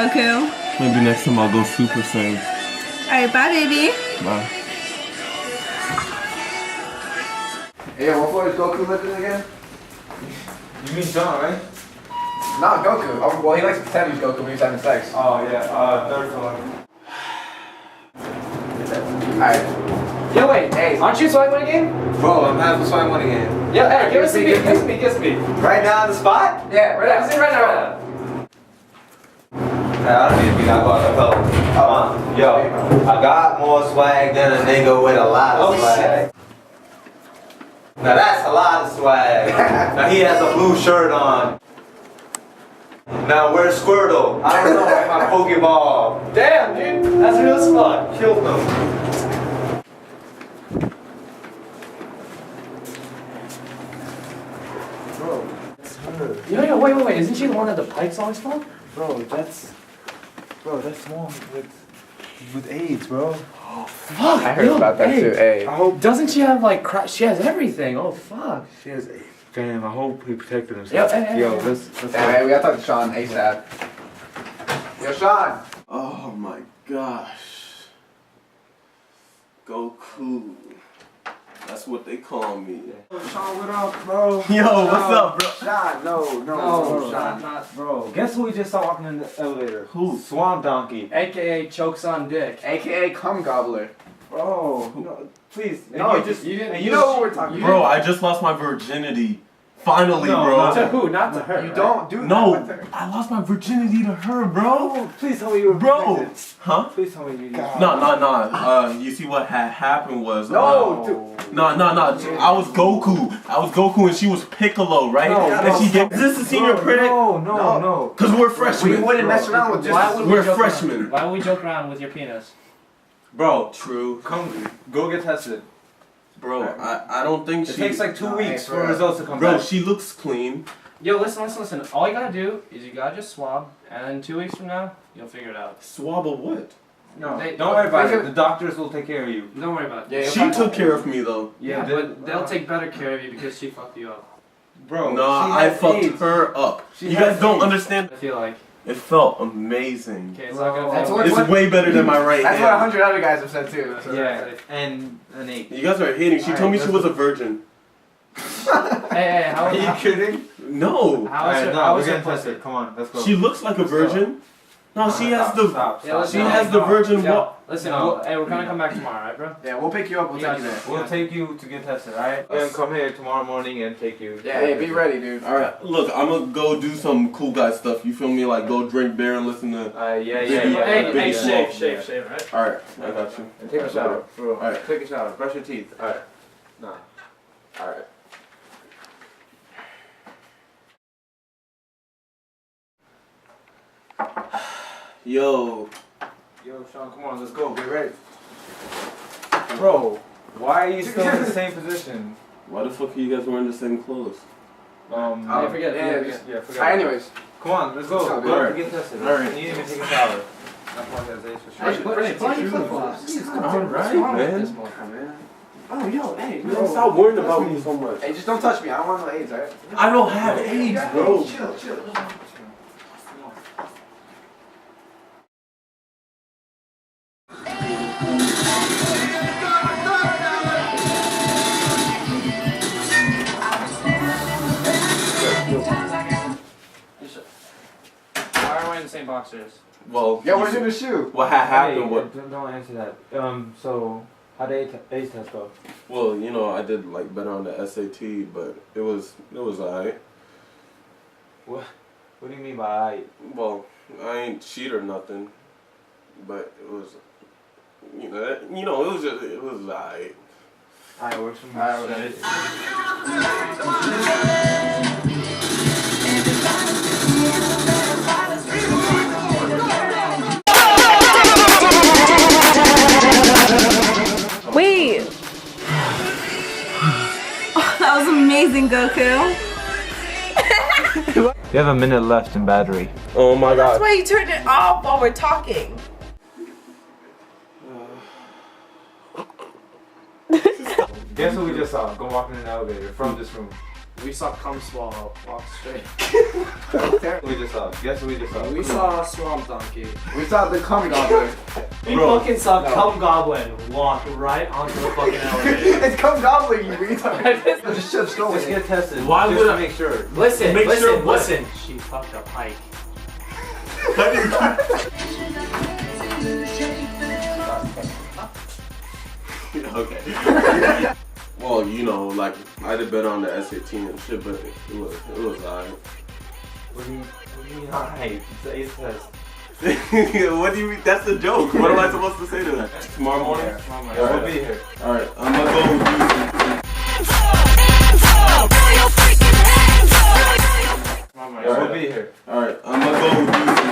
Goku. Maybe next time I'll go Super Saiyan. Alright, bye, baby. Bye. Hey, what floor is Goku living again? You mean John, right? Not Goku. Oh, well, he likes to pretend he's Goku when he's having sex. Oh yeah, third floor. Alright. Yo, wait, hey, aren't you swag money game? Bro, I'm having so I won again. Yo, hey, give us a beat, give us a beat. Right now on the spot? Yeah, Right now, right now. I don't need to be that far. Come on. Yo, I got more swag than a nigga with a lot of swag. Now that's a lot of swag. Now he has a blue shirt on. Now where's Squirtle? I don't know, where's my Pokeball? Damn, dude, that's real as fuck. Killed him. Bro, that's her. Yo, wait, isn't she the one that the Pike song's from? Bro, that's one with AIDS, bro. Fuck, I heard about that too. Hey. I hope Doesn't she have like she has everything, oh fuck. she has AIDS. Damn, I hope he protected himself. Yo, hey, let's Hey, we gotta talk to Sean ASAP. Yo, Sean. Oh my gosh. Goku. That's what they call me. Sean, what up, bro? Yo, what's up, bro? Sean, no, No, Sean. not. Bro, guess who we just saw walking in the elevator? Who? Swamp Donkey. AKA chokes on dick. AKA Cum Gobbler. Bro, no, please. No, and you and know what we're talking Bro, I just lost my virginity. Finally, No, bro. To who? Not to her. You right? don't do that No, with her. I lost my virginity to her, bro. Oh, please tell me you were Bro. protected. Huh? Please tell me you No. You see what had happened was. No, dude. No. I was Goku and she was Piccolo, right? No, and she gave. Is this a senior prank? No. Cause we're We freshmen. wouldn't mess around with Why just. would We're we joke freshmen. Around? Why would we joke around with your penis? Bro, True. come, go get tested. Bro, I don't think It she. takes like 2 No, weeks hey, for bro. results to come Bro, back. she looks clean. Yo, listen. All you gotta do is you gotta just swab, and then 2 weeks from now, you'll figure it out. Swab of what? No, They- don't worry about they it. The doctors will take care of you. Don't worry about it. Yeah, She took care of me though. Yeah, but they'll take better care of you because she fucked you up. Bro, No, she I has fucked AIDS. her up. She You has guys don't AIDS. understand. I feel like. It felt amazing. Okay, it's not gonna That's feel what- It's way better than my right That's what hand. 100 other guys have said too. So Yeah, and an 8. You guys are hating. She told me she was a virgin. Hey, how Are you kidding? No. How is Alright, her? no, How we're is her getting pussy? tested. Come on, let's go. She looks like a virgin. No, she has the. Stop. Yeah, let's She go. has the virgin Yo, walk. listen, No. hey, we're gonna come back tomorrow, right, bro? Yeah, we'll pick you up. We'll take you there. We'll take you to get tested, alright? And come here tomorrow morning and take you. Yeah, hey, be ready, dude. All right, look, I'm gonna go do some cool guy stuff. You feel me? Like go drink beer and listen to. Yeah. Hey, shave, right? All right, I got you. And take a shower. Bro. Alright. Take a shower. Brush your teeth. Alright. Nah. Alright. Yo, Yo, Sean, come on, let's go. Get ready. Bro, why are you still in the same position? why the fuck are you guys wearing the same clothes? Hey, forget it. Yeah, forget just- it. Yeah, forget Alright, it. anyways. Come on, let's go. Let's go, Go alright. to get tested. Alright. You didn't even take a shower. I apologize, Ace, for Hey, sure. put on your flip-flops. All right, man. Man. Oh, yo, hey, Man, stop worrying about me so much. Hey, just don't touch me. I don't want no AIDS, alright? I don't have AIDS, bro. Chill. Why are we wearing the same boxers? Well, Yo, where's your shoe? what had happened Hey, was, don't answer that. So, how did Ace test go? well, you know, I did like better on the SAT, but it was alright. What do you mean by Well, I ain't cheat or nothing, but it was, it was alright. I works for me? Alright, Wait. Oh, that was amazing, Goku. You have a minute left in battery. Oh my That's god. why you turned it off while we're talking. Guess what we just saw? Go walking in the elevator from this room. We saw cum swallow. Walk straight. We just saw. Guess we just saw. We saw a swamp donkey. We saw the cum goblin. We fucking saw Cum Goblin walk right onto the fucking elevator. It's cum goblin, you retard. Just shut the Just get tested. Why just would to I- make sure? Listen, Make listen, sure what? listen. She fucked a pike. Okay. Well, you know, like I'd have been on the SAT and shit, but it was alright. What do you mean? Alright, it's an ace test. What do you mean? That's the joke. What am I supposed to say to that? Tomorrow morning? Tomorrow morning. Yeah, we'll be here. Alright, I'm gonna go with you. Tomorrow morning. Yeah, we'll be here. Alright, I'm gonna go with you.